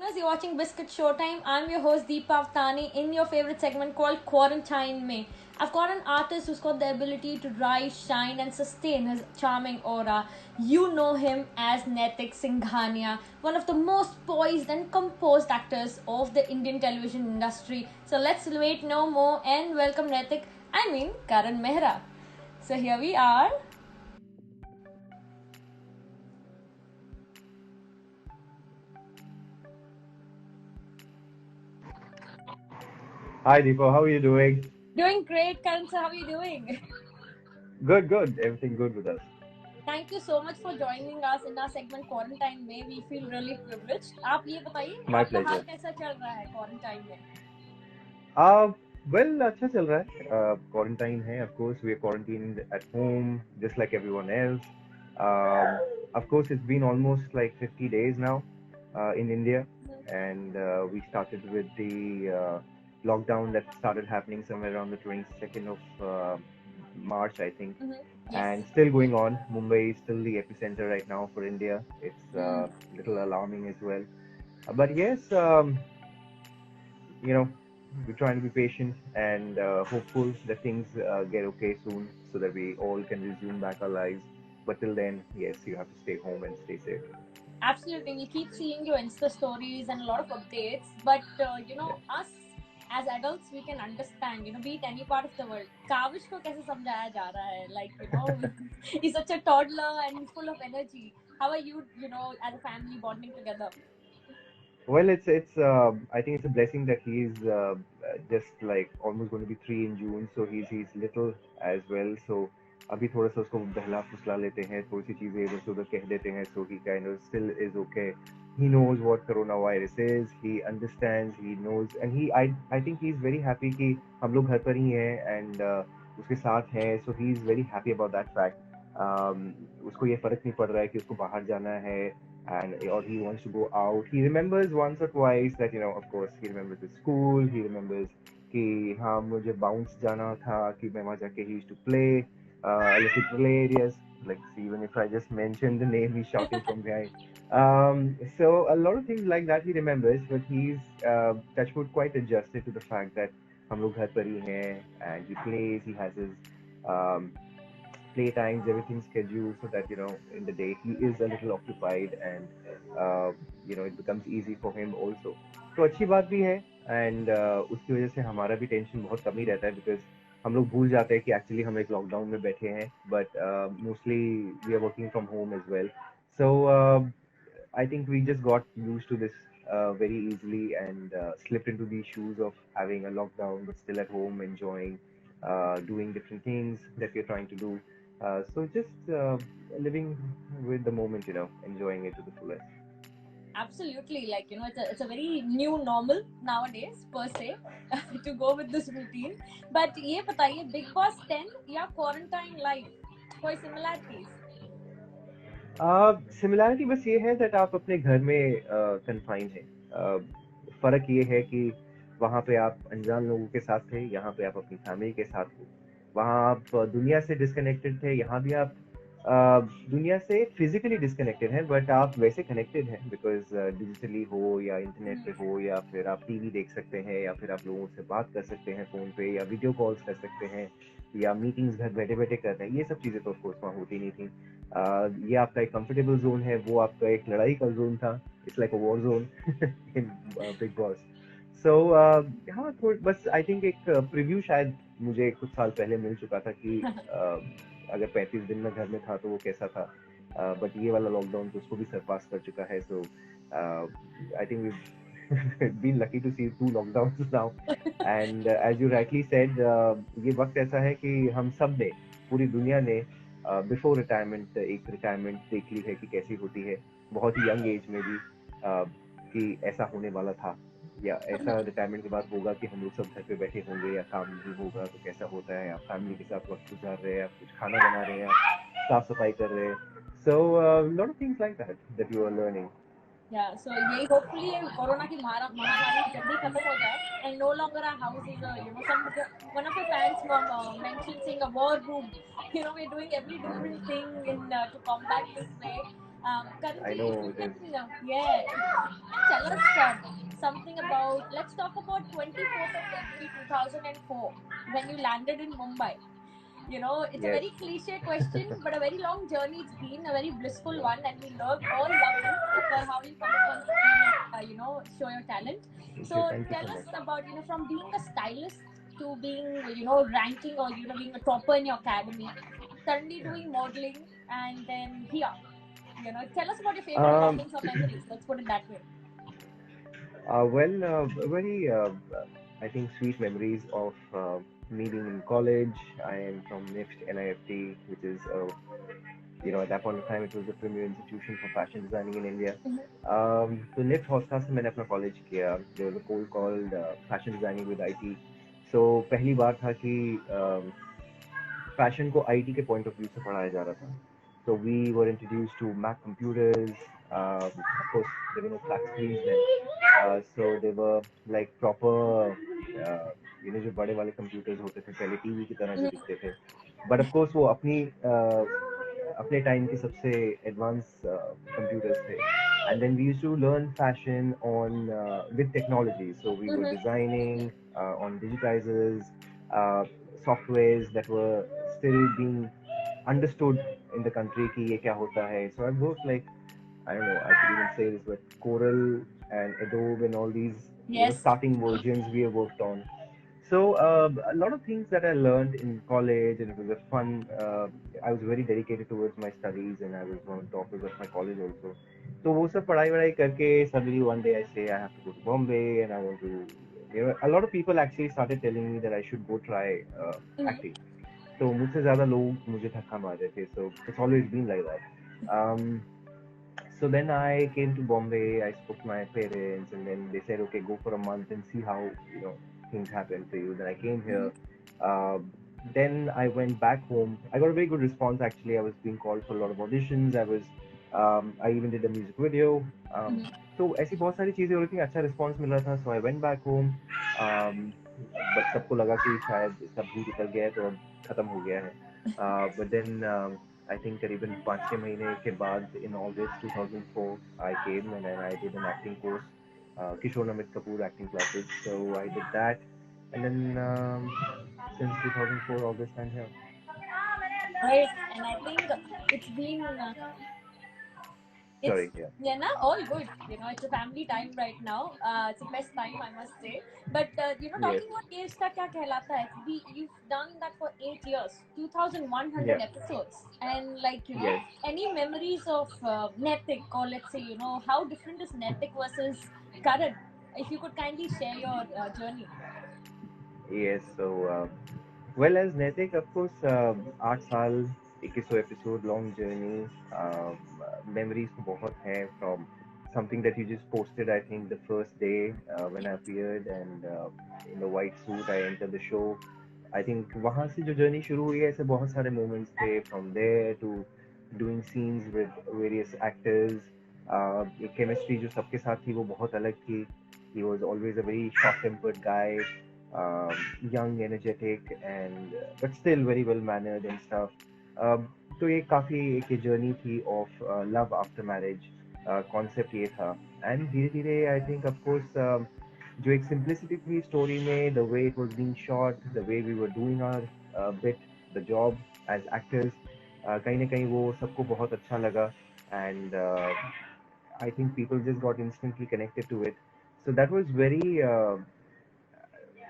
listeners, you're watching Biscuit Showtime. I'm your host Deepa Avtani in your favorite segment called Quarantine May. I've got an artist who's got the ability to rise, shine, and sustain his charming aura. You know him as Naitik Singhania, one of the most poised and composed actors of the Indian television industry. So let's wait no more and welcome Karan Mehra. So here we are. Hi Deepa, how are you doing? Doing great, Karan. So how are you doing? Good, good. Everything good with us. Thank you so much for joining us in our segment quarantine में. We feel really privileged. आप ये बताइए My आपका हाल pleasure. कैसा चल रहा है quarantine में? Uh, well, अच्छा चल रहा है. Quarantine है, of course. We are quarantined at home, just like everyone else. Of course, it's been almost like 50 days now in India, and we started with the lockdown that started happening somewhere around the 22nd of March, I think. Yes. And still going on. Mumbai is still the epicenter right now for India. It's Mm. a little alarming as well. But yes, you know, we're trying to be patient and hopeful that things get okay soon so that we all can resume back our lives. But till then, yes, you have to stay home and stay safe. Absolutely, we keep seeing your Insta stories and a lot of updates. But Yeah. us as adults, we can understand. Be it any part of the world. Kavish को कैसे समझाया जा रहा है? He's such a toddler and he's full of energy. How are you? As a family bonding together. Well, it's I think it's a blessing that he's just like almost going to be 3 in June, so he's little as well. So अभी थोड़ा सा उसको बहला फुसला लेते हैं, थोड़ी सी चीजें इधर से उधर कह देते हैं, so he kind of still is okay. He knows what coronavirus is. He understands. He knows, and I think he's very happy कि हम लोग घर पर ही हैं and उसके साथ हैं. So he's very happy about that fact. उसको ये फर्क नहीं पड़ रहा है कि उसको बाहर जाना है and or he wants to go out. He remembers once or twice that of course he remembers the school. He remembers कि हाँ मुझे bounce जाना था कि मैं वहाँ जाके he used to play little play areas. Like even if I just mention the name, he's shouting from behind. So a lot of things like that he remembers, but he's touchwood quite adjusted to the fact that हम लोग घर पर ही हैं and he plays. He has his um, playtimes, everything scheduled so that in the day he is a little occupied and it becomes easy for him also. तो अच्छी बात भी है and उसकी वजह से हमारा भी टेंशन बहुत कम ही रहता है because हम लोग भूल जाते हैं कि एक्चुअली हम एक लॉकडाउन में बैठे हैं but mostly we are working from home as well. So I think we just got used to this very easily and slipped into the shoes of having a lockdown but still at home enjoying doing different things that we're trying to do. So just living with the moment, enjoying it to the fullest. Absolutely, it's a very new normal nowadays per se to go with this routine. But ये बताइए Big Boss 10 या Quarantine Life कोई similarities? Similarity बस ये है that आप अपने घर में कन्फाइंड हैं. फर्क ये है कि वहाँ पे आप अनजान लोगों के साथ थे, यहाँ पे आप अपनी फैमिली के साथ हो. वहाँ आप दुनिया से डिस्कनेक्टेड थे, यहाँ भी आप दुनिया से फिजिकली डिस्कनेक्टेड हैं बट आप वैसे कनेक्टेड हैं बिकॉज डिजिटली हो या इंटरनेट पे हो या फिर आप टीवी देख सकते हैं या फिर आप लोगों से बात कर सकते हैं फोन पे या वीडियो कॉल्स कर सकते हैं या मीटिंग्स घर बैठे बैठे कर रहे हैं. ये सब चीज़ें तो ऑफकोर्स वहाँ होती नहीं थी. ये आपका एक कंफर्टेबल जोन है, वो आपका एक लड़ाई का जोन था. It's like a war zone in Bigg Boss. So हाँ बस आई थिंक एक प्रीव्यू शायद मुझे कुछ साल पहले मिल चुका था कि अगर 35 दिन में घर में था तो वो कैसा था. बट ये वाला लॉकडाउन तो उसको भी सरपास कर चुका है. So I think been lucky to see two lockdowns now. And as you rightly said, ये वक्त ऐसा है कि हम सब ने, पूरी दुनिया ने बिफोर रिटायरमेंट एक रिटायरमेंट देख ली है कि कैसी होती है बहुत ही यंग एज में भी कि ऐसा होने वाला था या ऐसा रिटायरमेंट के बाद होगा कि हम लोग सब घर पे बैठे होंगे या काम नहीं होगा तो कैसा होता है. आप फैमिली के साथ वक्त गुजार रहे हैं, आप कुछ खाना बना रहे हैं, आप साफ सफाई कर रहे हैं. So lot of things like that you are learning. Yeah, so यही hopefully कोरोना की महामारी जल्दी खत्म हो जाए and no longer our house is one of your fans mentioned saying a war room. We're doing every different thing in to combat this way. Karan I ji, if know you it can, is. yeah, if you can tell us something about, let's talk about 24th of February 2004 when you landed in Mumbai. You know, it's a Yes. very cliche question, but a very long journey it's been, a very blissful one, and we all love you for how you come up on screen and, show your talent. So Thank you tell so us much. about, from being a stylist to being, ranking or, being a topper in your academy, suddenly doing modeling, and then here. Tell us about your favorite Um, moments or memories. Let's put it that way. very, I think, sweet memories of me being in college. I am from NIFT, NIFT, which is, at that point of time, it was the premier institution for fashion designing in India. तो NIFT हौसला से मैंने अपना college किया. There was a course called fashion designing with IT. So पहली बार था कि fashion को आईटी के पॉइंट ऑफ व्यू से पढ़ाया जा रहा था. So we were introduced to Mac computers. Of course, there were no flat screens then. So they were like proper, जो बड़े वाले computers होते थे पहले टीवी की तरह जो दिखते थे. But of course वो अपने टाइम के सबसे एडवांस computers थे. And then we used to learn fashion on with technology. So we were Mm-hmm. designing on digitizers, uh, softwares that were still being understood in the country कि ये क्या होता है. So I've worked like, I don't know, I could even say this, but Corel and Adobe and all these, Yes. starting versions we have worked on. So a lot of things that I learned in college, and it was a fun. I was very dedicated towards my studies, and I was one of the toppers of my college also. So वो सब पढ़ाई वढ़ाई करके suddenly one day I say I have to go to Bombay and I want to. A lot of people actually started telling me that I should go try Mm-hmm. acting. तो मुझसे ज़्यादा लोग मुझे धक्का मार रहे थे. So it's always been like that. So then I came to Bombay. I spoke to my parents, and then they said, "Okay, go for a month and see how things happen to you." Then I came here. Uh, then I went back home. I got a very good response actually. I was being called for a lot of auditions. I even did a music video. Um, Mm-hmm. तो ऐसी बहुत सारी चीजें हो रही थी. अच्छा response मिल रहा था. So I went back home. But सबको लगा कि शायद इसका भूत उतर गया है तो अब खत्म हो गया है. But then I think करीबन 5-6 महीने के बाद in August 2004 I came and then I did an acting course, Kishore Namit Kapoor acting classes. So I did that, and then since 2004 August I'm here. Right. And I think it's been it's Sorry, yeah, yeah, now all good. It's a family time right now. It's the best time, I must say. But yes, talking about Years Ka Kya Kehlata Hai, you've done that for 8 years, 2,100 yeah, episodes, and like yes. any memories of Netik, or let's say how different is Netik versus Karan? If you could kindly share your journey. Yes, so well, as Naitik, of course, 8 साल 2100 episode long journey, memories तो बहुत हैं from something that you just posted. I think the first day when I appeared and in the white suit I entered the show. I think वहाँ से जो journey शुरू हुई है, ऐसे बहुत सारे moments थे from there to doing scenes with various actors. ये chemistry जो सबके साथ थी वो बहुत अलग थी. He was always a very short-tempered guy, um, young, energetic, and but still very well mannered and stuff. Um, तो ये काफी एक ये जर्नी थी of love after marriage. Concept ये था. एंड धीरे धीरे आई थिंक ऑफ कोर्स जो एक सिंप्लिसिटी थी स्टोरी में, the way it was being shot, the way we were doing our bit, the job as actors, कहीं ना कहीं वो सबको बहुत अच्छा लगा. And I think people just got instantly connected to it. So that was very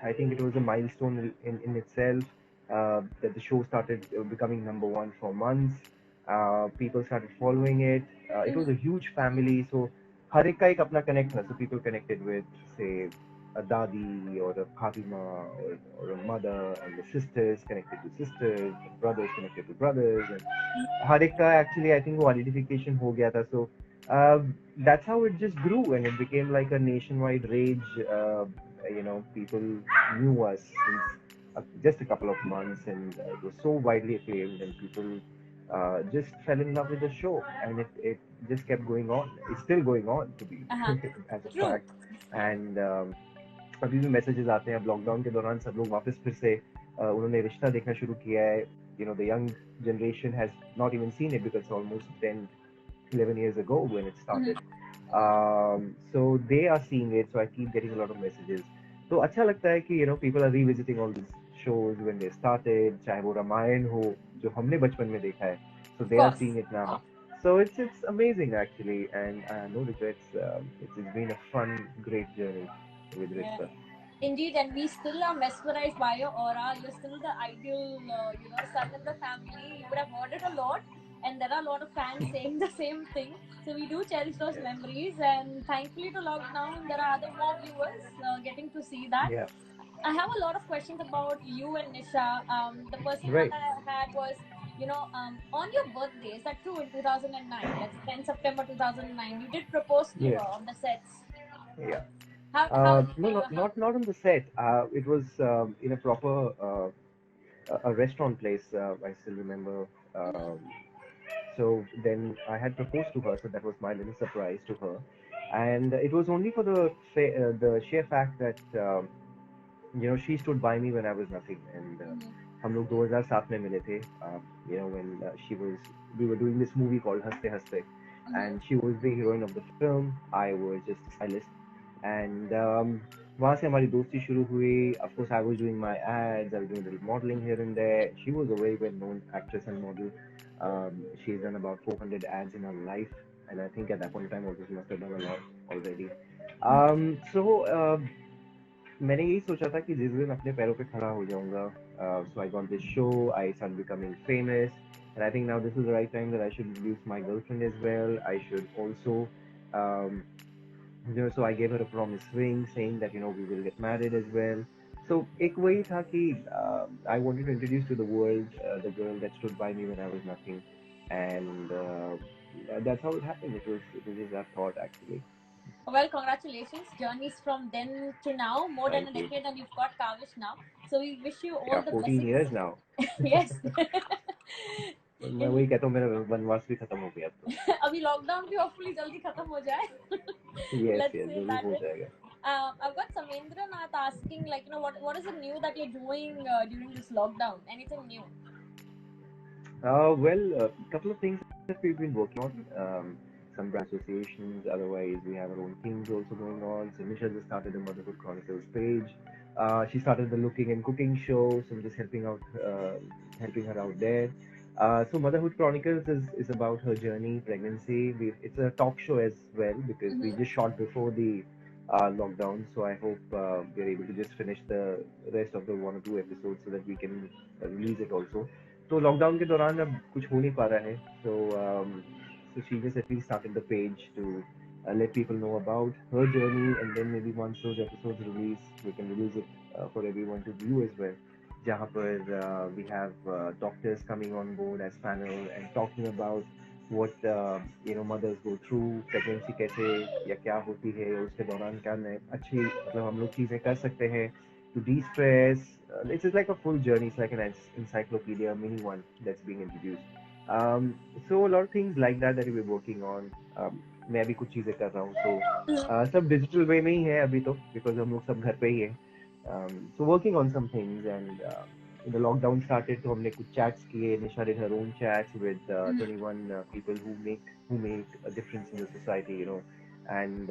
I think it was a milestone in itself, that the show started becoming number one for months. People started following it. It was a huge family, so हर एक का एक अपना connect था. So people connected with, say, a dadi or a Fatima, or a mother, and the sisters connected to sisters, brothers connected to brothers, and हर एक का actually I think वो identification हो गया था. So uh, that's how it just grew, and it became like a nationwide rage. People knew us since just a couple of months, and it was so widely acclaimed, and people just fell in love with the show, and it just kept going on. It's still going on, to be Uh-huh. as a True. fact. And अभी भी messages आते हैं. अब lockdown के दौरान सब लोग वापस फिर से उन्होंने रिश्ता देखना शुरू किया है. The young generation has not even seen it because it's almost 10 11 years ago when it Mm-hmm. started. So they are seeing it, so I keep getting a lot of messages. तो अच्छा लगता है कि people are revisiting all these shows when they started, चाहे वो रामायण हो जो हमने बचपन में देखा है, so Of they are course. seeing it now. So it's amazing actually, and no regrets. It's been a fun, great journey with Yeah. Rishta. Indeed, and we still are mesmerized by your aura. You're still the ideal, son in the family. You would have heard it a lot, and there are a lot of fans saying the same thing. So we do cherish those Yeah. memories, and thankfully to lockdown, there are other more viewers getting to see that. Yeah. I have a lot of questions about you and Nisha. The personal one Right. that I had was, on your birthday, is that true in 2009? That's 10 September 2009. You did propose to Yes. her on the sets. Yeah. How No, not on the set. It was in a proper a restaurant place. I still remember. So then I had proposed to her, so that was my little surprise to her, and it was only for the sheer fact that she stood by me when I was nothing, and Mhm. हम लोग 2007 में मिले थे. When we were doing this movie called Haste Haste, Mhm. and she was the heroine of the film. I was just a stylist, and वहाँ से हमारी दोस्ती शुरू हुई. Of course, I was doing my ads. I was doing a little modeling here and there. She was a very well-known actress and model. She's done about 400 ads in her life, and I think at that point in time also she must have done a lot already. So मैंने यही सोचा था कि जिस दिन अपने पैरों पे खड़ा हो जाऊंगा, so I got this show, I started becoming famous, and I think now this is the right time that I should introduce my girlfriend as well. I should also, um, so I gave her a promise ring saying that we will get married as well. So एक वही था कि I wanted to introduce to the world the girl that stood by me when I was nothing, and that's how it happened. It was just that thought actually. Well, congratulations. Journeys from then to now, more than a Thank you. decade, and you've got Kavish now. So we wish you all Yeah, the 14 blessings. years now. Yes. मैं In वही कहता हूँ मेरा वनवास भी खत्म हो गया अब तो. अभी लॉकडाउन भी hopefully जल्दी खत्म हो जाए. Yes, Let's yes, say जरूर that हो way. जाएगा. I've got Samendra Nath asking, what is it new that you're doing during this lockdown? Anything new? Well, a couple of things that we've been working on. Some brand associations. Otherwise, we have our own things also going on. So Nisha just started the Motherhood Chronicles page. She started the Looking and Cooking show. So I'm just helping her out there. So Motherhood Chronicles is about her journey, pregnancy. It's a talk show as well because we Mm-hmm. just shot before the lockdown. So I hope we're able to just finish the rest of the one or two episodes so that we can release it also. तो lockdown के दौरान अब कुछ हो नहीं पा रहा है. So she just at least started the page to let people know about her journey, and then maybe once those episodes release, we can release it for everyone to view as well. जहाँ पर we have doctors coming on board as panel and talking about what mothers go through pregnancy कैसे या क्या होती है उसके दौरान क्या नए अच्छी मतलब हम लोग चीजें कर सकते हैं to de-stress. It's like a full journey. It's like an encyclopedia, mini one that's being introduced. So a lot of things like that we're working on. मैं भी कुछ चीजें कर रहा हूँ. सब डिजिटल वे में ही है अभी तो because हम लोग सब घर पे ही हैं. So working on some things, and the lockdown started तो हमने कुछ chats किए. Nisha did her own chats with 21 people who make a difference in the society, and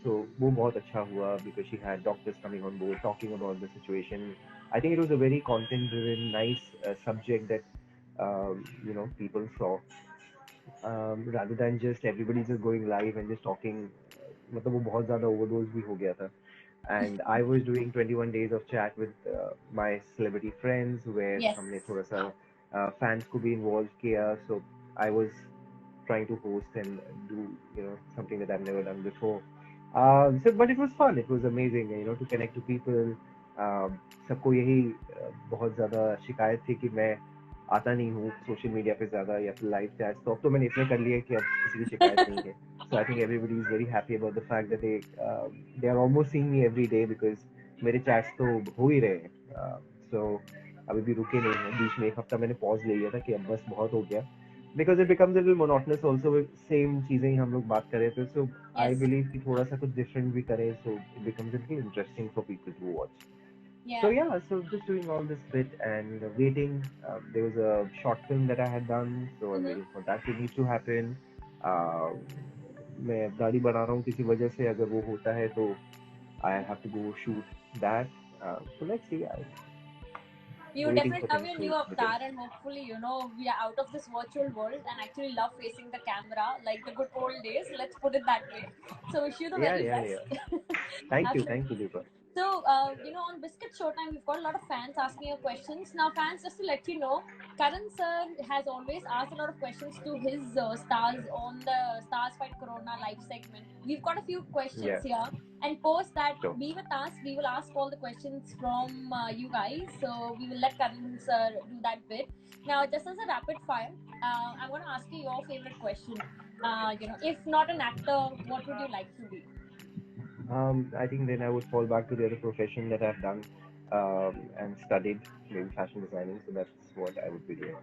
so वो बहुत अच्छा हुआ because she had doctors coming on board talking about the situation. I think it was a very content driven, nice subject that people saw, rather than just everybody just going live and just talking. मतलब वो बहुत ज़्यादा overdose भी हो गया था. And I was doing 21 days of chat with my celebrity friends where Yes. हमने थोड़ा सा fans को भी involve किया. So I was trying to host and do something that I've never done before. But it was fun. It was amazing, to connect to people. सबको यही बहुत ज़्यादा शिकायत थी कि मैं आता नहीं हूँ सोशल मीडिया पे ज़्यादा या फिर लाइव चैट्स. तो अब तो मैंने इतने कर लिए कि अब किसी की शिकायत नहीं है. So I think everybody is very happy about the fact that they are almost seeing me every day because मेरे chats तो हो ही रहे हैं. So अभी भी रुके नहीं हैं. बीच में एक हफ्ता मैंने pause ले लिया था कि अब बस बहुत हो गया because it becomes a little monotonous also with same चीजें ही हम लोग बात कर रहे थे. So I Yes. believe कि थोड़ा सा कुछ different भी करें, so it becomes a little interesting for people to watch. So Yeah. yeah, so just doing all this bit and waiting. There was a short film that I had done, so I'm Mm-hmm. waiting for that to need to happen. uh, मैं दाढ़ी बना रहा हूँ किसी वजह से, अगर वो होता है तो I have to go shoot that. So let's see. I'm You waiting definitely for love things your to new begin. avatar, and hopefully, we are out of this virtual world and actually love facing the camera like the good old days. Let's put it that way. So, wish you the Yeah, very yeah, yeah. best. Thank you, Absolutely. Deepa. So, on Biscuit Showtime, we've got a lot of fans asking you questions. Now, fans, just to let you know, Karan sir has always asked a lot of questions to his stars on the Stars Fight Corona live segment. We've got a few questions Yeah, here, and post that, sure. be with us. We will ask all the questions from you guys. So, we will let Karan sir do that bit. Now, just as a rapid fire, I'm going to ask you your favorite question. If not an actor, what would you like to be? I think then I would fall back to the other profession that I've done and studied, maybe fashion designing. So that's what I would be doing.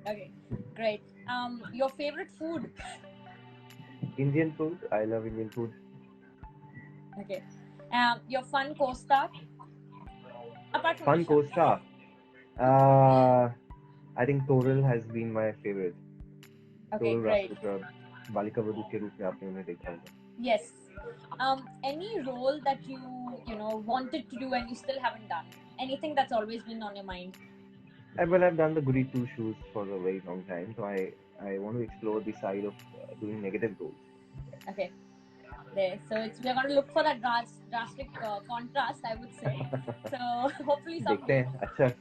Okay, great. Your favorite food? Indian food. I love Indian food. Okay. Your fun co-star apart from Fun Nisha. co-star. Uh, I think Toril has been my favorite. Okay, Toril great. Rajputra, Balika Vadhu के रूप में आपने उन्हें देखा होगा. Yes. Any role that you wanted to do and you still haven't done? Anything that's always been on your mind? Well, I've done the Goody Two Shoes for a very long time, so I want to explore the side of doing negative roles. Okay. There. So we're going to look for that drastic contrast, I would say. So hopefully देखते someday. हैं. अच्छा,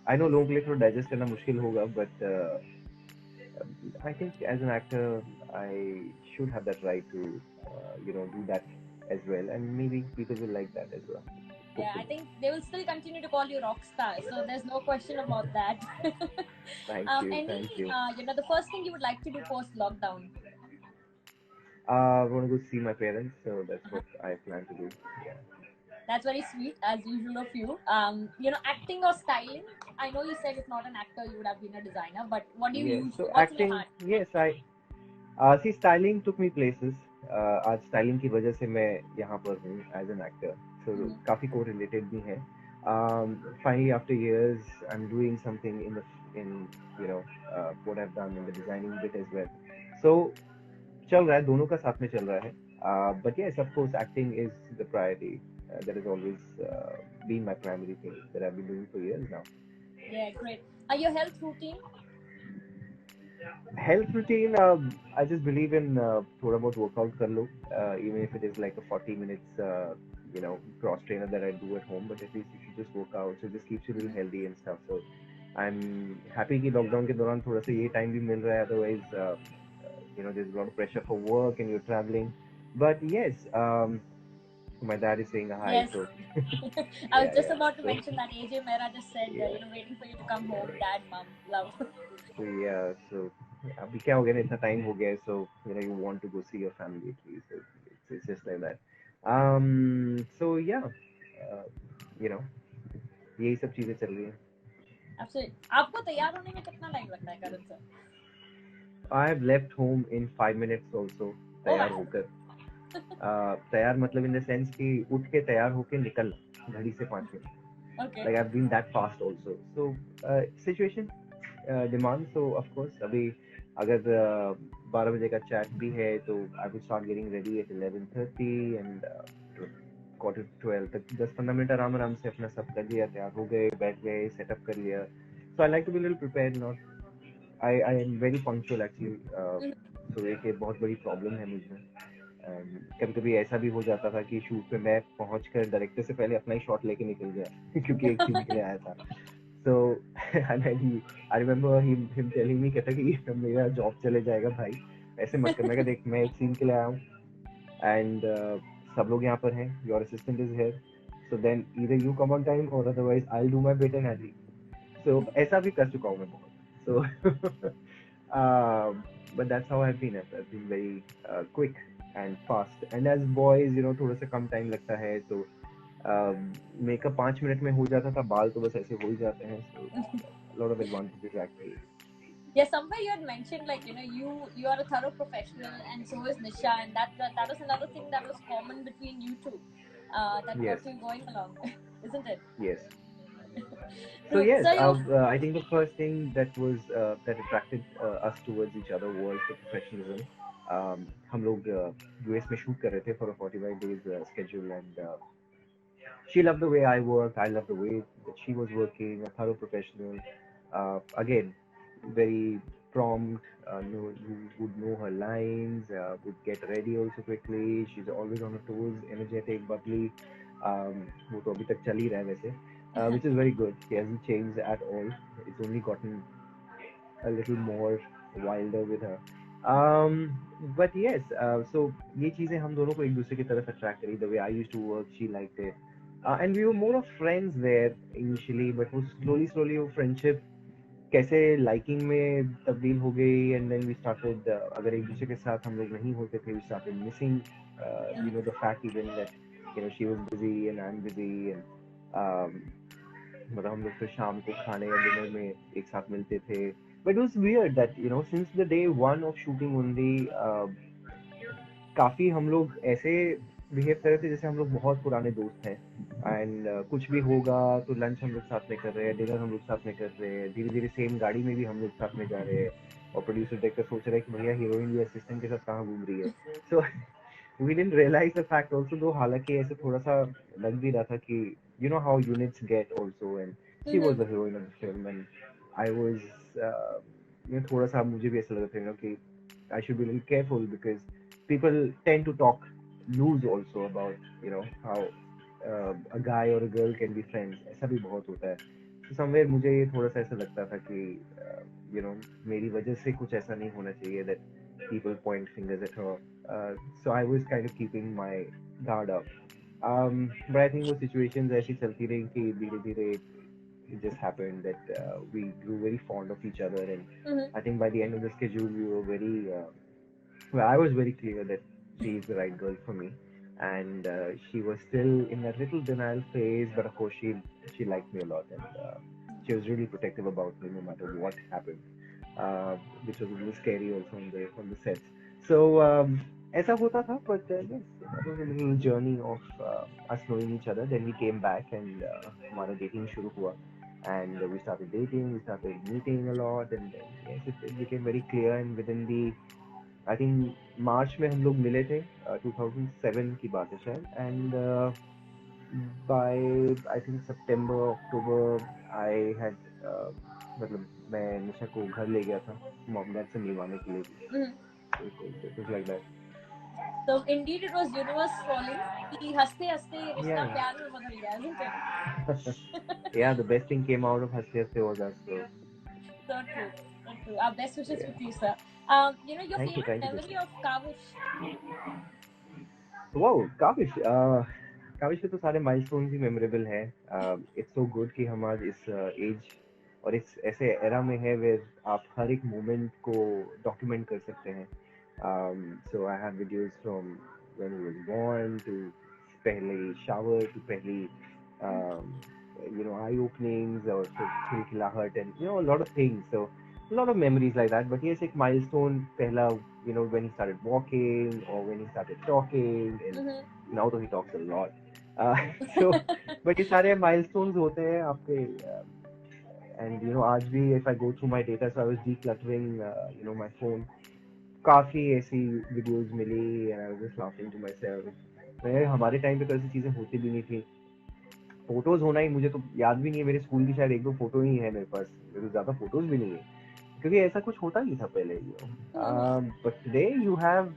I know लोगों के लिए थोड़ा digest करना मुश्किल होगा, but I think as an actor, I should have that right to do that as well, and maybe people will like that as well. Yeah, I Hopefully. think they will still continue to call you rock star. So there's no question about that. Thank you, Any, thank you. the first thing you would like to do post lockdown? I want to go see my parents, so that's what I plan to do. Yeah. That's very sweet, as usual of you. Acting or styling. I know you said if not an actor, you would have been a designer. But what do you Yes. usually? So What's in your acting, heart? yes, I see styling took me places. आज styling की वजह से मैं यहाँ पर हूँ as an actor. So काफी co-related भी है. Finally, after years, I'm doing something in what I've done in the designing bit as well. So चल रहा है, दोनों का साथ में चल रहा है. But yes, of course, acting is the priority. That has always been my primary thing that I've been doing for years now. Yeah, great. Your health routine? Health routine, I just believe in थोड़ा बहुत workout कर लो, even if it is like a 40 minutes, cross trainer that I do at home, but at least if you just work out, so it just keeps you a little healthy and stuff. So I'm happy कि lockdown के दौरान थोड़ा सा ये time भी मिल रहा है, otherwise, there's a lot of pressure for work and you're traveling. But yes, my dad is saying hi, Yes. so I was just yeah. about to So mention that AJ Mehra just said, yeah, waiting for you to come home, dad, mom, love. so yeah, so अभी क्या हो गया ना, इतना time हो गया है, so you want to go see your family at least. So it's just like that. So yeah, uh, you know, यही सब चीजें चल रही हैं. Absolutely. आपको तैयार होने में कितना टाइम लगता है करण sir? I have left home in 5 minutes also. Oh तैयार wow. होकर तैयार मतलब in the sense कि उठ के तैयार होके निकल घड़ी से 5 minute. Okay. Like I've been that fast also. So situation demand. So of course अभी अगर 12 बजे का chat भी है तो I will start getting ready at 11:30 and quarter to 12 तक 10-15 मिनट आराम आराम से अपना सब कर लिया, तैयार हो गए, बैठ गए, सेटअप कर लिया. So I like to be a little prepared. Not I am very punctual actually. So एक बहुत बड़ी प्रॉब्लम है मुझे. कभी कभी ऐसा भी हो जाता था कि शूट पे मैं पहुंच कर डायरेक्टर से पहले अपना ही शॉट लेके निकल गया क्योंकि एक सीन के लिए आया था. So I remember him telling me कहता कि मेरा जॉब चले जाएगा भाई, ऐसे मत कर. मैं कहा देख, मैं एक सीन के लिए आया हूँ and सब लोग यहाँ पर हैं, your assistant is here, so then either you come on time or otherwise I'll do my bit and I'll leave. So ऐसा भी कर चुका हूँ मैं बहुत. So but that's how I've been. I've been very quick and fast. And as boys, थोड़ा सा कम time लगता है, तो मेकअप 5 मिनट में हो जाता था, बाल तो बस ऐसे हो ही जाते हैं. So a lot of advantages actually. Yeah, somewhere you had mentioned you are a thorough professional and so is Nisha, and that was another thing that was common between you two, that Yes. got you going along, isn't it? Yes. So True. yes, So you. I think the first thing that attracted us towards each other was the professionalism. हम लोग US में shoot कर रहे थे for a 45 days schedule, and she loved the way I worked. I loved the way that she was working. A thorough professional. Again, very prompt. You would know her lines. Would get ready also quickly. She's always on her toes. Energetic, bubbly. वो तो अभी तक चल ही रहा है वैसे, which is very good. She hasn't changed at all. It's only gotten a little more wilder with her. But yes, so ये चीजें हम दोनों को एक दूसरे की तरफ attract करी. The way I used to work, she liked it. And we were more of friends there initially, but वो slowly वो friendship कैसे liking में तब्दील हो गई, and then we started अगर एक दूसरे के साथ हम लोग नहीं होते थे, we started missing the fact even that she was busy and I'm busy, and मतलब हम लोग फिर शाम को खाने या डिनर में एक साथ मिलते थे. But it was weird that since the day one of shooting only, काफी हम लोग ऐसे बिहेव कर रहे थे जैसे हम लोग बहुत पुराने दोस्त हैं. एंड कुछ भी होगा तो लंच हम लोग साथ में कर रहे हैं, डिनर हम लोग साथ में कर रहे हैं, धीरे धीरे सेम गाड़ी में भी हम लोग साथ में जा रहे हैं, और प्रोड्यूसर देखकर सोच रहे हैं कि भैया हीरोइन भी असिस्टेंट के साथ कहाँ घूम रही है. So we didn't realize the fact also, though हालांकि ऐसे थोड़ा सा लग भी रहा था कि how units get also, and she was the heroine of the film and I was थोड़ा सा मुझे भी ऐसा लगा था कि I should be a little careful because people tend to talk loose also about how a guy or a girl can be friends. ऐसा भी बहुत होता है. So somewhere मुझे ये थोड़ा सा ऐसा लगता था कि मेरी वजह से कुछ ऐसा नहीं होना चाहिए that people point fingers at her. So I was kind of keeping my guard up. But I think वो situations ऐसी चलती रही कि धीरे धीरे it just happened that we grew very fond of each other, and Mhm. I think by the end of the schedule we were very well, I was very clear that she is the right girl for me, and she was still in that little denial phase, but of course she liked me a lot, and she was really protective about me no matter what happened, which was a little scary also on the sets. So ऐसा होता था, but yes, that was a little journey of us knowing each other. Then we came back and हमारा dating शुरू हुआ, and we started dating, we started meeting a lot, and then yes, it became very clear, and within the I think March में हम लोग मिले थे, 2007 की बात है शायद, and by I think September October I had मतलब मैं निशा को घर ले गया था मॉम डैड से मिलवाने के लिए भी. Mhm. It was like that. So indeed, it was universe calling. कि हंसते हंसते ये रिश्ता Yeah. प्यार में बदल गया, isn't it? Yeah, the best thing came out of हंसते हंसते was us. So So true. So true. Our best wishes yeah, with you, sir. Your thank you, favorite thank you, memory Krishna. of Kavish? Wow, काबिश काबिश के तो सारे milestones ही memorable हैं. It's so good कि हम आज इस एज और इस ऐसे एरा में है वेयर आप हर एक मोमेंट को डॉक्यूमेंट कर सकते हैं. So I have videos from when he was born to पहले शावर टू पहली eye openings or खिलखिलाहट and a lot of things. So a lot of memories like that. But yes, एक milestone पहला, when he started walking or when he started talking, and Mm-hmm. now though he talks a lot. Uh, so, but ये सारे milestones होते हैं आपके, and आज भी if I go through my data, so I was decluttering my phone. काफी ऐसी videos मिली and I was just laughing to myself. हमारे टाइम पे तो ऐसी चीजें होती भी नहीं थी. फोटोज होना ही मुझे तो याद भी नहीं है, मेरे स्कूल की शायद एक दो फोटो ही है मेरे पास, मेरे को ज्यादा फोटोज भी नहीं है क्योंकि ऐसा कुछ होता नहीं था पहले. But today you have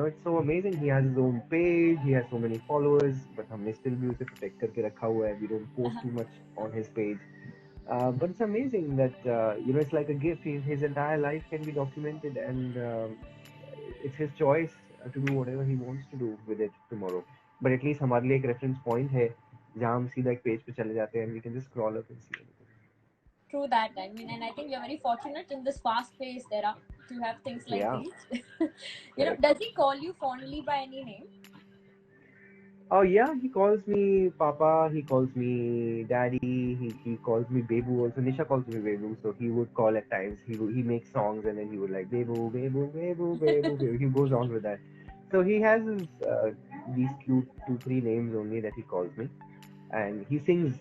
it's so amazing. He has his own page, he has so many followers, but हमने स्टिल भी उसे प्रोटेक्ट करके रखा हुआ है. We don't post too much on his page, but it's amazing that it's like a gift. His entire life can be documented, and it's his choice to do whatever he wants to do with it tomorrow. But at least हमारे लिए एक reference point है जहाँ हम सीधा एक page पे चले जाते हैं and we can just scroll up and see everything. True that. I mean, and I think we are very fortunate in this fast-paced era to have things like Yeah, these. correct. Does he call you fondly by any name? Oh yeah, he calls me Papa. He calls me Daddy. He calls me Bebu. Also, Nisha calls me Bebu. So he would call at times. He makes songs and then he would like Bebu, Bebu, Bebu, Bebu, Bebu. He goes on with that. So he has these cute 2 3 names only that he calls me, and he sings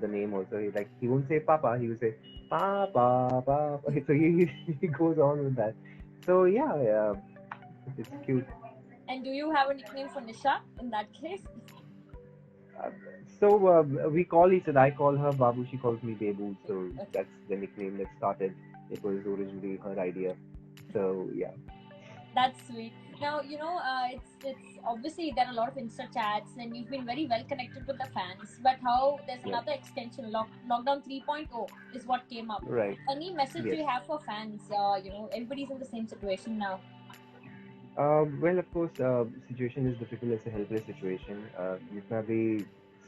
the name also. He won't say Papa, he will say Papa, Papa. So he goes on with that. So yeah, it's cute. And do you have a nickname for Nisha in that case? Uh, so we call each other. I call her Babu. She calls me Bebu. So Okay. that's the nickname that started. It was originally her idea. So yeah. That's sweet. Now it's obviously there are a lot of Insta chats, and you've been very well connected with the fans. But how there's Yeah. another extension, Lockdown 3.0 is what came up. Right. Any message do Yes. you have for fans? Everybody's in the same situation now. Well, of course, situation is difficult. It's a helpless situation. जितना भी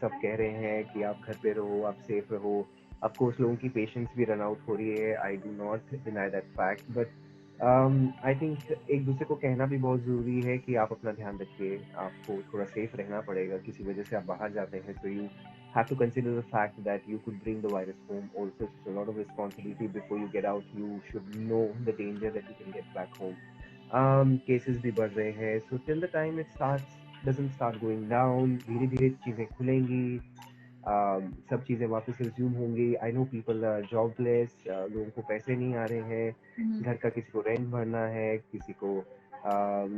सब कह रहे हैं कि आप घर पे रहो, आप safe रहो. Of course, लोगों की patience भी run out हो रही है. I do not deny that fact. But I think एक दूसरे को कहना भी बहुत ज़रूरी है कि आप अपना ध्यान रखिए. आपको थोड़ा safe रहना पड़ेगा. किसी वजह से आप बाहर जाते हैं, so you have to consider the fact that you could bring the virus home. Also, it's a lot of responsibility before you get out. You should know the danger that you can get back home. Cases भी बढ़ रहे हैं, so till the time it starts doesn't start going down, धीरे धीरे चीज़ें खुलेंगी. सब चीज़ें वापस रिज्यूम होंगी. I know people are jobless, लोगों को पैसे नहीं आ रहे हैं, Mm-hmm. घर का किसी को रेंट भरना है, किसी को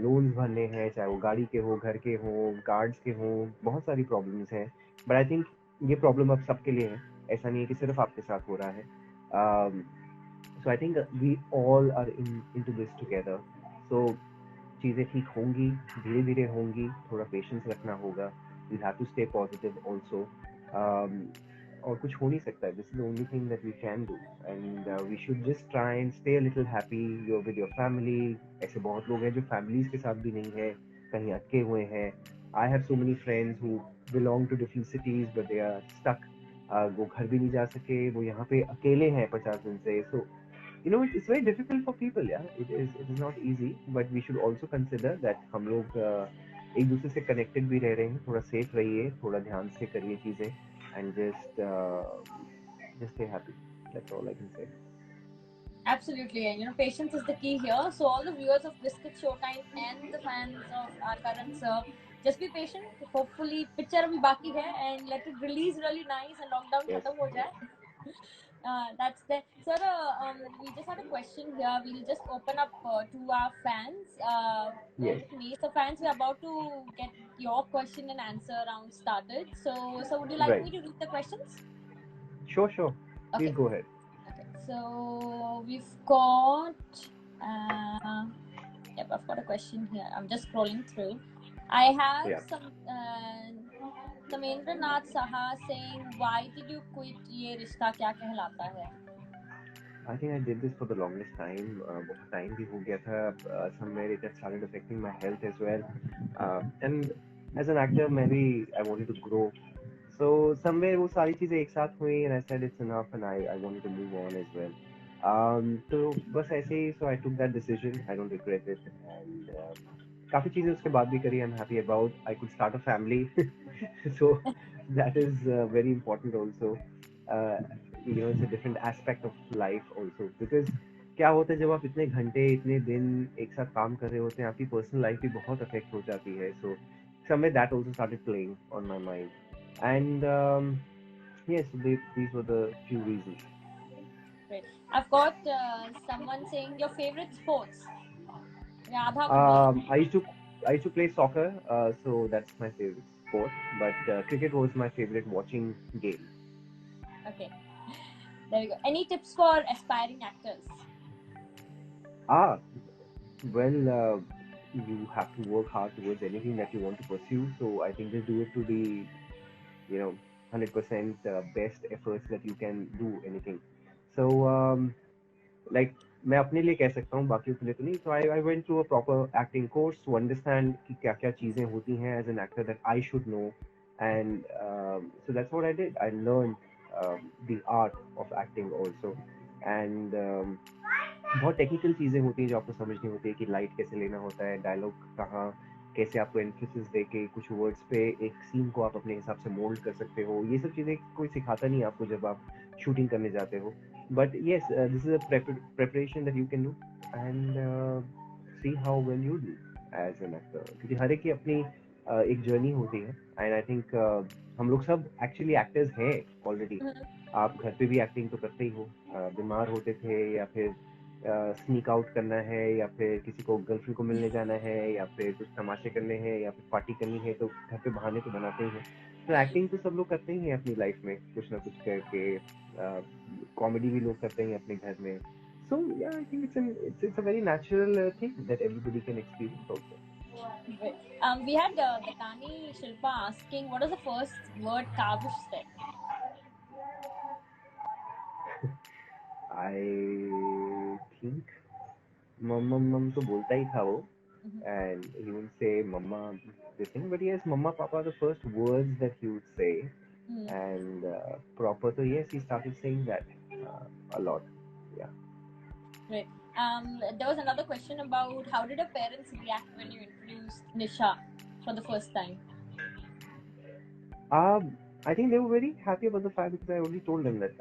लोन्स भरने हैं, चाहे वो गाड़ी के हो, घर के हो, कार्ड्स के हो. बहुत सारी प्रॉब्लम्स हैं, बट आई थिंक ये प्रॉब्लम अब सबके लिए है. ऐसा नहीं है कि सिर्फ आपके साथ हो रहा है. So I think we all are in to this together. So चीज़ें ठीक होंगी, धीरे धीरे होंगी. थोड़ा पेशेंस रखना होगा. You have to stay positive also. और कुछ हो नहीं सकता. This is the only thing that we can do, and we should just try and stay a little happy your with your family. ऐसे बहुत लोग हैं जो फैमिलीज के साथ भी नहीं है, कहीं अटके हुए हैं. I have so many friends who belong to different cities but they are stuck. वो घर भी नहीं जा सके, वो यहाँ पे अकेले हैं 50 दिन से. सो it's very difficult for people. Yeah, it is not easy, but we should also consider that हम लोग एक दूसरे से connected भी रह रहे हैं. थोड़ा safe रहिए, थोड़ा ध्यान से करिए चीजें, and just stay happy. That's all I can say. Absolutely, and patience is the key here. So all the viewers of Biscuit Showtime and the fans of our current sir, just be patient. Hopefully, picture abhi baki hai, and let it release really nice and lockdown Yes, khatam ho yes, jaye. That's the sir. We just had a question here. We'll just open up to our fans. yes. With me, so fans, we're about to get your question and answer round started. So would you like Right. me to read the questions? Sure, sure. Please Okay. go ahead. Okay, so we've got. Yep, I've got a question here. I'm just scrolling through. I have Yeah. some Samendra Nath Saha saying, "Why did you quit? ये रिश्ता क्या कहलाता है?" I think I did this for the longest time. बहुत time भी हो गया था. Somewhere it had started affecting my health as well. And as an actor, maybe I wanted to grow. So somewhere वो सारी चीजें एक साथ हुई, and I said it's enough, and I wanted to move on as well. तो बस ऐसे ही, so I took that decision. I don't regret it, and काफी चीजें उसके बाद भी करी. I'm happy about. I could start a family, so that is very important also. Uh, it's a different aspect of life also, because क्या होता है जब आप इतने घंटे इतने दिन एक साथ काम कर रहे होते हैं, आपकी पर्सनल लाइफ भी बहुत अफेक्ट हो जाती है. So somewhere that also started playing on my mind, and yes, these were the few reasons. Great. I've got someone saying your favorite sports. Yeah, आधा कुछ बोलो. I used to play soccer, so that's my favorite sport. But cricket was my favorite watching game. Okay. There we go. Any tips for aspiring actors? Ah, well, you have to work hard towards anything that you want to pursue. So I think just do it to the, 100% best efforts that you can do anything. So, like, मैं अपने लिए कह सकता हूँ, बाकियों के लिए तो नहीं. So I went through a proper acting course to understand कि क्या क्या चीजें होती हैं as an actor that I should know, and so that's what I did. I learned the art of acting also, and बहुत technical चीज़ें होती हैं जो आपको समझनी होती है कि लाइट कैसे लेना होता है, डायलॉग कहाँ, कैसे आपको एम्फेसिस दे के कुछ वर्ड्स पे एक सीन को आप अपने हिसाब से मोल्ड कर सकते हो. ये सब चीज़ें कोई सिखाता नहीं आपको जब आप शूटिंग करने जाते हो. But yes, this is a preparation that you can do, and see how well you do as an actor, क्योंकि हर एक की अपनी एक जर्नी होती है, एंड आई थिंक हम लोग सब एक्चुअली एक्टर्स हैं ऑलरेडी. आप घर पे भी एक्टिंग तो करते ही हो. बीमार होते थे, या फिर स्नीक आउट करना है, या फिर किसी को गर्लफ्रेंड को मिलने जाना है, या फिर कुछ तमाशे करने हैं, या फिर पार्टी करनी है, तो घर पे बहाने तो बनाते ही हैं. तो एक्टिंग तो सब लोग करते ही हैं अपनी लाइफ में कुछ ना कुछ करके. कॉमेडी भी लोग करते हैं अपने घर में. So yeah, I think it's a very natural thing that everybody can experience also. We had Gatani Shilpa asking, what was the first word Kavish said? I think mum तो बोलता ही था वो, and he would say mama this thing, but yes, mama papa are the first words that he would say. And proper, so yes, he started saying that a lot. Yeah. Right. There was another question about how did your parents react when you introduced Nisha for the first time? I think they were very happy about the fact, because I already told them that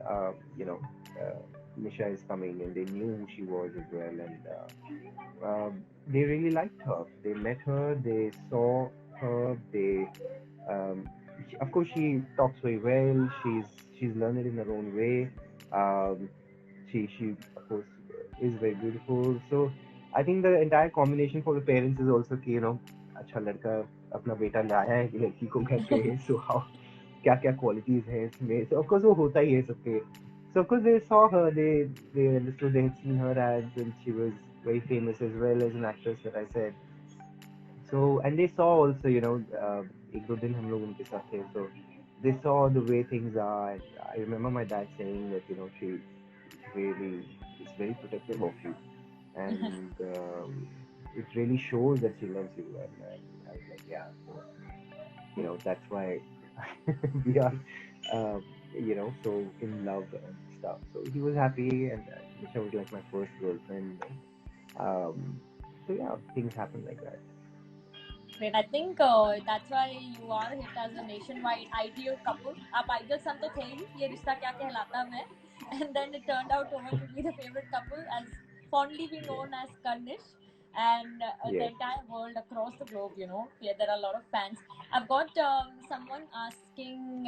Nisha is coming, and they knew who she was as well, and they really liked her. They met her, they saw her, of course, she talks very well. She's learned in her own way. Um, she of course is very beautiful. So I think the entire combination for the parents is also कि अच्छा लड़का अपना बेटा लाया है लड़की को घर पे. So how क्या क्या qualities हैं इसमें. So of course वो होता ही है सबके. So of course they saw her, they understood, they had seen her ads, and she was very famous as well as an actress that I said. So, and they saw also, एक दो दिन हम लोग उनके साथ थे. So they saw the way things are. And I remember my dad saying that she really is very protective of you, and it really shows that she loves you. And I was like, yeah. So that's why we are, so in love and stuff. So he was happy, and Nisha was like my first girlfriend. Um, so yeah, things happen like that. Great. I think that's why you are hit as a nationwide ideal couple. आप ideal सन तो थे ही, ये रिश्ता क्या कहलाता मैं. And then it turned out over to be the favorite couple, as fondly being known as Karnish. And the Yes. entire world across the globe, yeah, there are a lot of fans. I've got someone asking,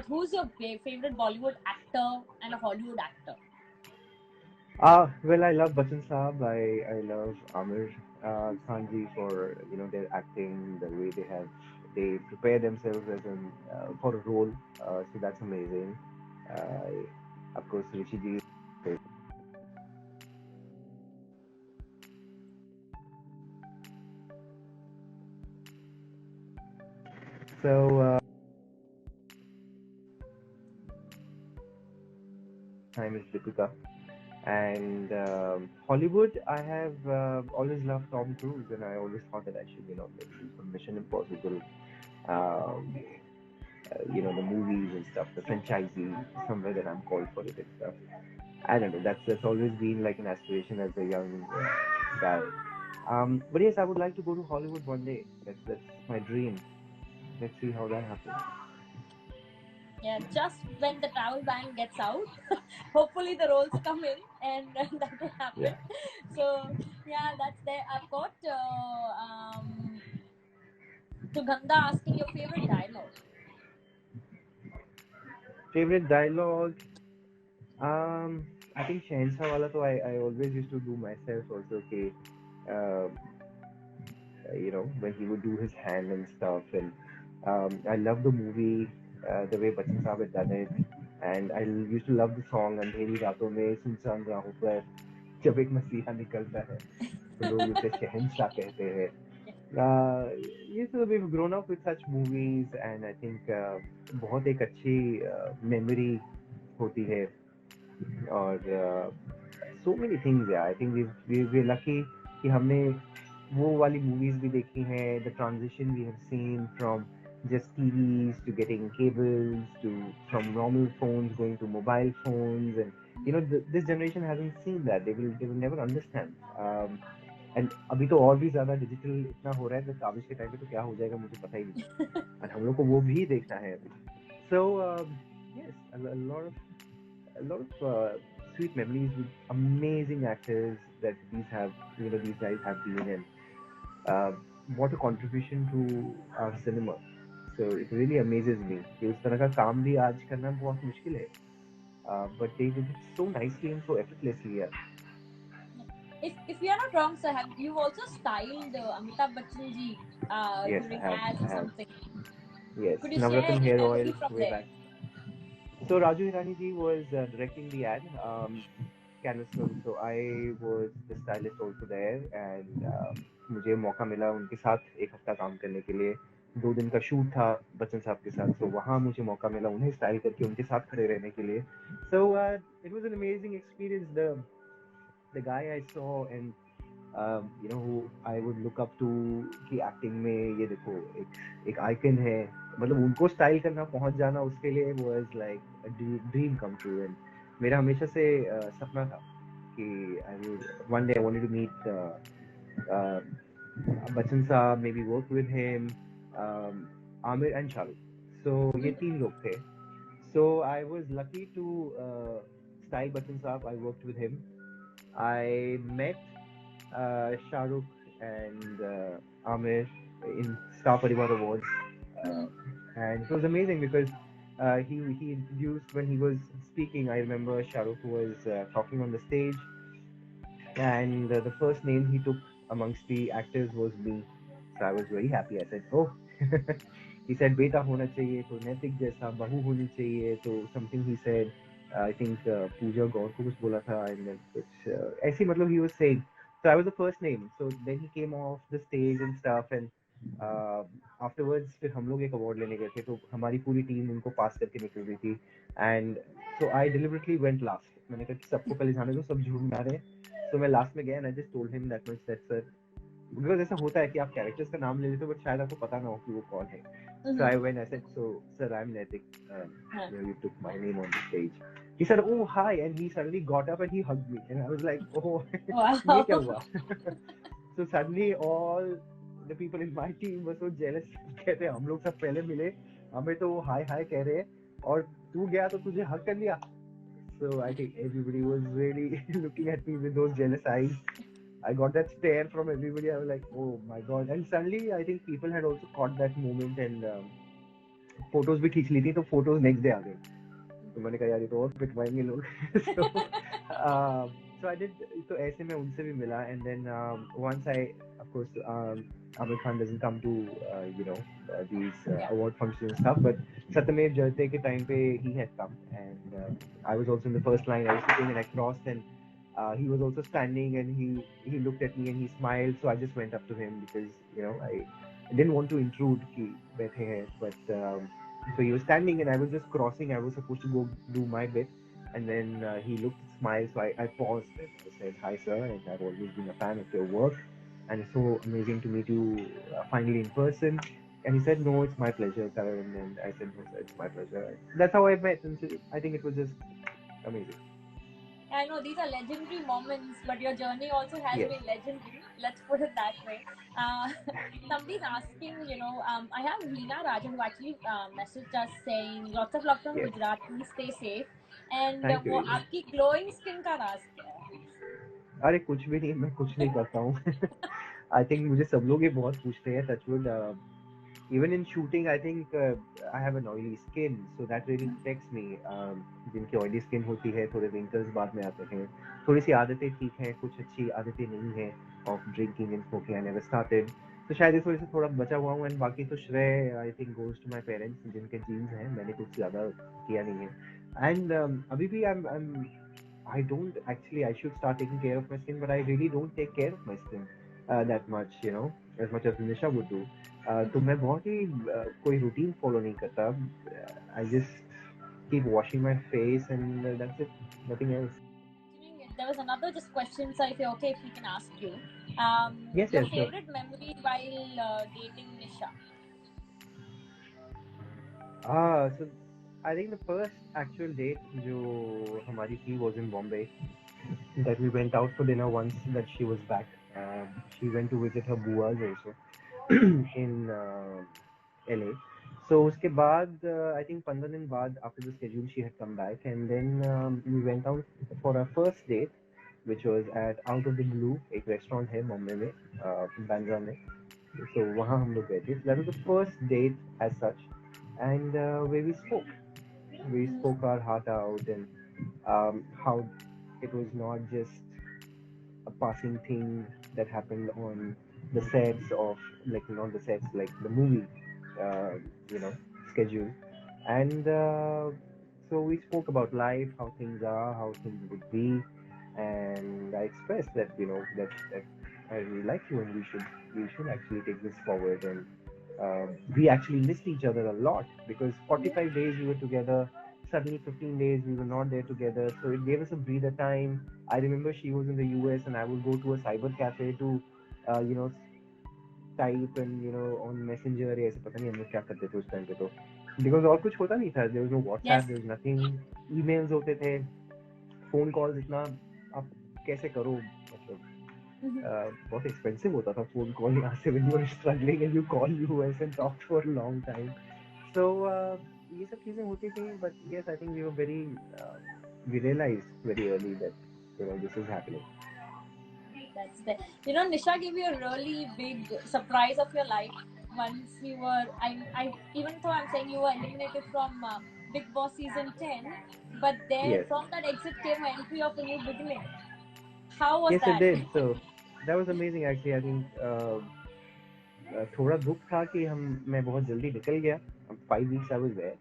who's your favorite Bollywood actor and a Hollywood actor? Well, I love Bachchan Saab. I love Amir Khan ji for their acting, the way they prepare themselves as an for a role. So that's amazing. Uh, of course, Rishi ji. So time is Deepika. And Hollywood, I have always loved Tom Cruise, and I always thought that I should maybe do some Mission Impossible. Um, the movies and stuff, the franchisee, somewhere that I'm called for it and stuff. I don't know. That's always been like an aspiration as a young guy. But yes, I would like to go to Hollywood one day. That's my dream. Let's see how that happens. Yeah, just when the travel ban gets out, hopefully the roles come in, and that will happen. Yeah. So yeah, that's there. I've got Sugandha asking your favorite dialogue. Favorite dialogue? I think Shahenshah wala to I always used to do myself also. Okay, when he would do his hand and stuff. And I love the movie, the way Bachchan Saab had done it. And I used to love the song अंधेरी रातों में सुनसान राहों पर जब एक मसीहा निकलता है तो लोग उसे शहंशाह कहते हैं. Yes, so we've grown up with such movies, and I think बहुत एक अच्छी memory होती है. और so many things. Yeah, I think we're lucky कि हमने वो वाली movies भी देखी हैं. The transition we have seen from just TVs to getting cables to from normal phones going to mobile phones, and this generation hasn't seen that. They will never understand. And अभी तो और भी ज्यादा digital इतना हो रहा है, तो काबिज के टाइम पे तो क्या हो जाएगा मुझे पता ही नहीं. और हम लोग को वो भी देखना है अभी. So yes, a lot of sweet memories with amazing actors that these guys have been in. what a contribution to our cinema. So it really amazes me कि उस तरह का काम भी आज करना बहुत मुश्किल है. But they did it so nicely and so effortlessly. Yeah. If we are not wrong, sir, have you also styled Amitabh Bachchan ji Yes, I during have. ads I or have. something? Yes, Could you share Navratna any Hair Oil memory from way there? back. So Raju Hirani ji was directing the ad, Canvas Film. So I was the stylist also there, and मुझे मौका मिला उनके साथ एक हफ्ता काम करने के लिए. 2 दिन का शूट था बच्चन साहब के साथ, तो वहाँ मुझे मौका मिला उन्हें स्टाइल करके उनके साथ खड़े रहने के लिए. So it was an amazing experience. The guy I saw and who I would look up to कि एक्टिंग में ये देखो एक आइकन है, मतलब उनको स्टाइल करना पहुंच जाना उसके लिए was like a dream come true. And मेरा हमेशा से सपना था कि I would one day I wanted to meet uh, Bachchan साहब, maybe work with him, Aamir and Shahrukh. So ये 3 लोग थे. So I was lucky to style Bachchan Saab. I worked with him. I met Shah Rukh and Amir in Star Parivar Awards, uh, and it was amazing because he introduced when he was speaking. I remember Shah Rukh was talking on the stage, and the first name he took amongst the actors was me. So I was very happy. I said, "Oh." He said, "बेटा होना चाहिए तो नैतिक जैसा बहू होनी चाहिए." तो something he said. I think पूजा गौर को कुछ बोला था, and then कुछ ऐसी मतलब he was saying. So I was the first name. So then he came off the stage and stuff, and uh, afterwards फिर हम लोग एक अवार्ड लेने गए थे, तो हमारी पूरी टीम उनको पास करके निकल रही थी. And so I deliberately went last. मैंने कहा कि सबको पहले जाने दो, सब झूठ मारे. तो मैं लास्ट में गया and I just told him that much, that sir, because ऐसा होता है कि आप कैरेक्टर्स का नाम ले लेते हो बट शायद आपको पता ना हो कि वो कौन है. So I went, I said, "So sir, I'm Naitik. You took my name on the stage." He said, "Oh hi," and he suddenly got up and he hugged me, and I was like, "Oh, ये क्या Wow. हुआ?" So suddenly all the people in my team were so jealous. कहते हम लोग सब पहले मिले, हमें तो वो हाय हाय कह रहे हैं, और तू गया तो तुझे हग कर लिया. So I think everybody was really looking at me with those jealous eyes. I got that stare from everybody. I was like, "Oh my god!" And suddenly, I think people had also caught that moment and photos भी खींच ली थी, तो photos next day आ गई. तो मैंने कहा यार ये तो और पिटवाएंगे लोग. so so I did. तो ऐसे में उनसे भी मिला, and then once I, of course, Amir Khan doesn't come to these award functions and stuff, but Satyamev Jayate के time पे he had come, and I was also in the first line. I was sitting and I crossed, and he was also standing, and he looked at me and he smiled. So I just went up to him because I didn't want to intrude कि बैठे हैं, but so he was standing and I was just crossing. I was supposed to go do my bit. And then he looked, smiled. So I paused and I said, "Hi, sir. And I've always been a fan of your work. And it's so amazing to meet you finally in person." And he said, "No, it's my pleasure, Karan." And I said, "No, sir, it's my pleasure." That's how I met. And so I think it was just amazing. I know these are legendary moments, but your journey also has Yes. been legendary. Let's put it that way. Uh, somebody's asking, I have Reena Rajan who actually messaged us saying, lots of love from Yes. Gujarat, please stay safe. And Thank you, वो Reena. आपकी glowing skin का राज क्या है? अरे कुछ भी नहीं, मैं कुछ नहीं करता हूँ. आई थिंक मुझे सब लोग ये बहुत पूछते हैं. Touch wood, even in shooting, I think I have an oily skin, so that really protects me. जिनकी oily skin होती है, थोड़े wrinkles बाद में आते हैं. थोड़ी सी आदतें ठीक हैं, कुछ अच्छी आदतें नहीं हैं. Of drinking and smoking, I never started. तो शायद इस वजह से थोड़ा बचा हुआ हूँ. एंड बाकी तो श्रेय I think goes to my parents, जिनके जीन्स हैं. मैंने कुछ ज्यादा किया नहीं है. एंड अभी भी I don't actually. I should start taking care of my skin, but I really don't take care of my skin that much, as much as Nisha would do. तो मैं बहुत ही कोई routine follow नहीं करता. I just keep washing my face and that's it. Nothing else. There was another just question, sir, if you're okay, if we can ask you. Yes, Your yes, sure. favorite memory while dating Nisha? So I think the first actual date जो हमारी थी was in Bombay. That we went out for dinner once that she was back. She went to visit her buas also in LA. So उसके बाद I think 15 दिन बाद after the schedule she had come back, and then we went out for our first date, which was at Out of the Blue, एक restaurant है मुंबई में, Bandra में. So वहाँ हम लोग गए थे. So that was the first date as such, and where we spoke. We spoke our heart out, and how it was not just a passing thing that happened on the sets of, like, not the sets, like the movie, uh, you know, schedule. And so we spoke about life, how things are, how things would be, and I expressed that, that I really like you, and we should actually take this forward. And we actually missed each other a lot, because 45 days we were together. Suddenly 15 days we were not there together, so it gave us a breather time. I remember she was in the US, and I would go to a cyber cafe to, you know, type, and on Messenger, या ऐसे पता नहीं हम लोग क्या करते थे उस टाइम पे तो, because और कुछ होता नहीं था. There was no Yes. WhatsApp, there was nothing. Emails होते थे, phone calls इतना आप कैसे करो, मतलब बहुत expensive होता था phone call यहाँ से, when you were struggling and you call US and talk for a long time. So ये सब चीजें होती थी, but yes, I think we were very, we realized very early that this is happening. That's the. Nisha gave you a really big surprise of your life once you were. Even though I'm saying you were eliminated from Big Boss season 10, but there Yes. from that exit came an entry of a new beginning. How was Yes, it that? did. So that was amazing actually. I think थोड़ा दुख था कि मैं बहुत जल्दी निकल गया. 5 weeks I was there.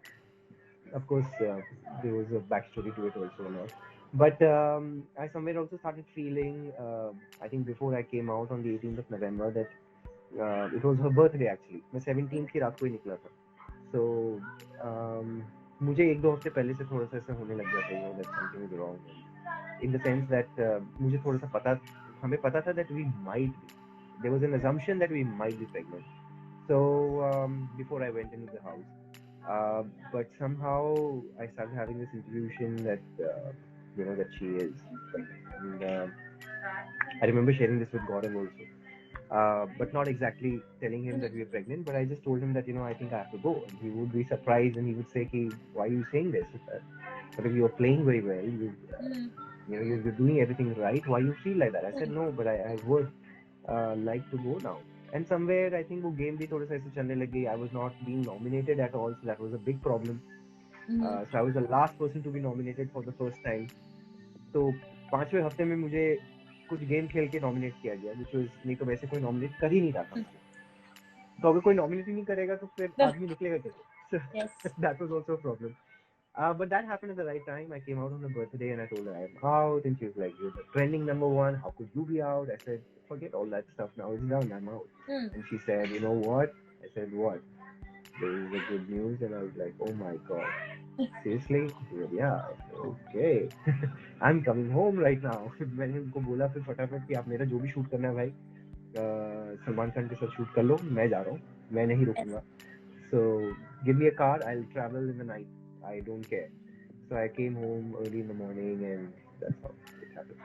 Of course, there was a backstory to it also and all. But I somewhere also started feeling, I think before I came out on the 18th of November, that it was her birthday actually. मैं 17th की रात को ही निकला था. So मुझे 1-2 हफ्ते पहले से थोड़ा सा ऐसा होने लग गया था, that something is wrong. In the sense that मुझे थोड़ा सा हमें पता था that we might be. There was an assumption that we might be pregnant. So before I went into the house, but somehow I started having this intuition that that she is pregnant. And I remember sharing this with Gaurav also. But not exactly telling him that we are pregnant, but I just told him that, I think I have to go. And he would be surprised, and he would say, why are you saying this? But if you're playing very well, you're doing everything right, why you feel like that? I said, no, but I would like to go now. And somewhere, I think वो game भी थोड़ा सा ऐसे चलने लग गई. I was not being nominated at all, so that was a big problem. So I was the last person to be nominated for the first time. तो 5वें हफ्ते में मुझे कुछ गेम खेल के नॉमिनेट किया गया, which was, नहीं तो वैसे कोई नॉमिनेट कर ही नहीं रहा था मुझे. तो अगर कोई नॉमिनेट ही नहीं करेगा तो फिर आदमी निकलेगा कैसे? So Yes. that was also a problem. But that happened at the right time. I came out on her birthday and I told her I'm out, and she was like, "You're the trending number one. How could you be out?" I said, "Forget all that stuff now. It's done. I'm out." And she said, "You know what?" I said, "What?" There is the good news, and I was like, "Oh my god, seriously?" She said, "Yeah." I said, "Okay, I'm coming home right now." मैंने उनको बोला फिर फटाफट कि आप मेरा जो भी शूट करना है भाई, सलमान खान के साथ शूट कर लो, मैं जा रहा हूँ, मैं नहीं रुकूंगा. So give me a car. I'll travel in the night. I don't care. So I came home early in the morning, and that's how it happened.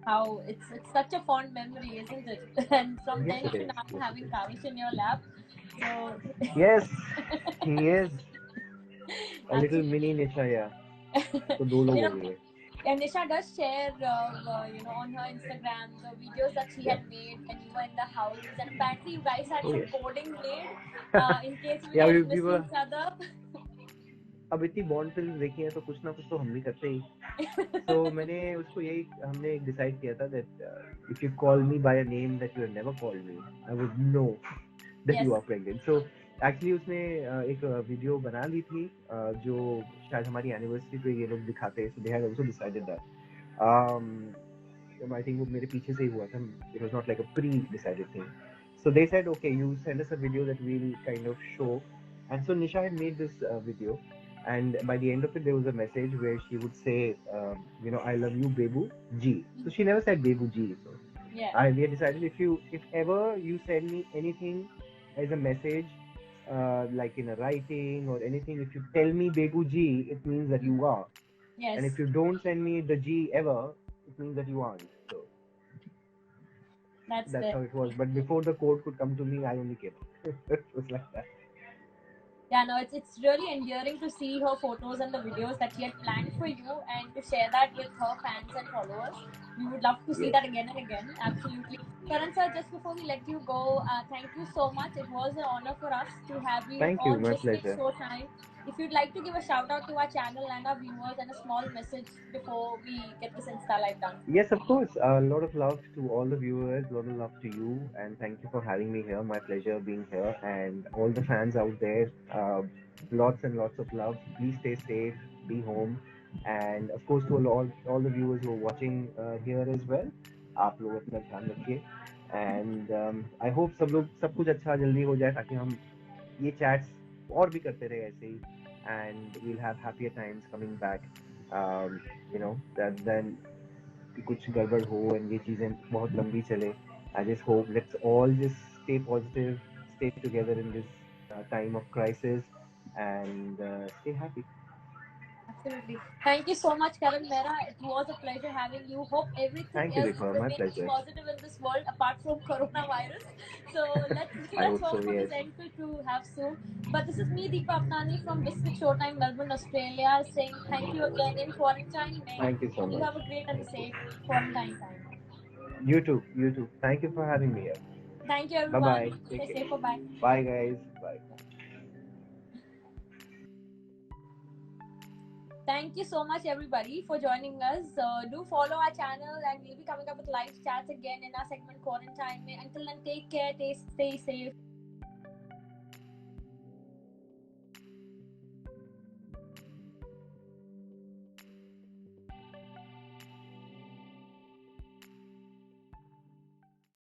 How it's such a fond memory, isn't it? And from Yes, then it to is. now, Yes, it having is. Kavish in your lap. So Yes, he is a little absolutely. mini Nisha. Yeah. तो दो लोग you हो know, गए. and Nisha does share, on her Instagram the videos that she Yeah. had made when you were in the house, and apparently you guys had Oh some yes. coding made, in case we Yeah, guys we miss were. each other. अब इतनी bond film देखी है तो कुछ ना कुछ तो हम भी करते ही. So मैंने उसको यही हमने डिसाइड किया था that if you call me by a name that you have never called me, I would know that Yes. you are pregnant. So actually उसने एक वीडियो बना ली थी, जो शायद हमारी एनिवर्सरी पे ये लोग दिखाते हैं. So they had also decided that. I think वो मेरे पीछे से ही हुआ था. It was not like a pre-decided thing. So they said, okay, you send us a video that we'll kind of show. And so Nisha had made this video. And by the end of it, there was a message where she would say, I love you, Bebu G. So she never said Bebu G. So Yeah. we had decided, if ever you send me anything as a message, like in a writing or anything, if you tell me Bebu G, it means that you are. Yes. And if you don't send me the G ever, it means that you aren't. So That's that's the. how it was. But before the code could come to me, I only came out. It was like that. Yeah, no, it's really endearing to see her photos and the videos that she had planned for you and to share that with her fans and followers. We would love to see Yes. that again and again. Absolutely. Karan sir, just before we let you go, thank you so much. It was an honor for us to have you Thank you. on My Biscuit pleasure. Showtime. If you'd like to give a shout out to our channel and our viewers and a small message before we get this Insta Live done. Yes, of course. A lot of love to all the viewers, a lot of love to you, and thank you for having me here. My pleasure being here, and all the fans out there. Lots and lots of love. Please stay safe, be home, and of course to all the viewers who are watching here as well. आप लोग अपना ध्यान रखिए, and I hope सब कुछ अच्छा जल्दी हो जाए ताकि हम ये chats और भी करते रहे ऐसे ही, and we'll have happier times coming back. You know that then कि कुछ गड़बड़ हो एंड ये चीजें बहुत लंबी चले. I just hope let's all just stay positive, stay together in this time of crisis, and stay happy. Absolutely. Thank you so much, Karan Mehra. It was a pleasure having you. Hope everything Thank you, else Deepa. My remains pleasure. positive in this world apart from coronavirus. So let's I let's hope hope so. for this Yes. end to have soon. But this is me, Deepa Apnani from Biscuit Showtime, Melbourne, Australia, saying thank you again in quarantine, May, Thank you so and you much. have a great and a safe quarantine time. You too. You too. Thank you for having me here. Thank you, Bye bye. everyone. Take Stay care. safe. Bye bye. Bye guys. Bye. Thank you so much, everybody, for joining us. Do follow our channel, and we'll be coming up with live chats again in our segment Quarantine. Until then, take care, stay safe.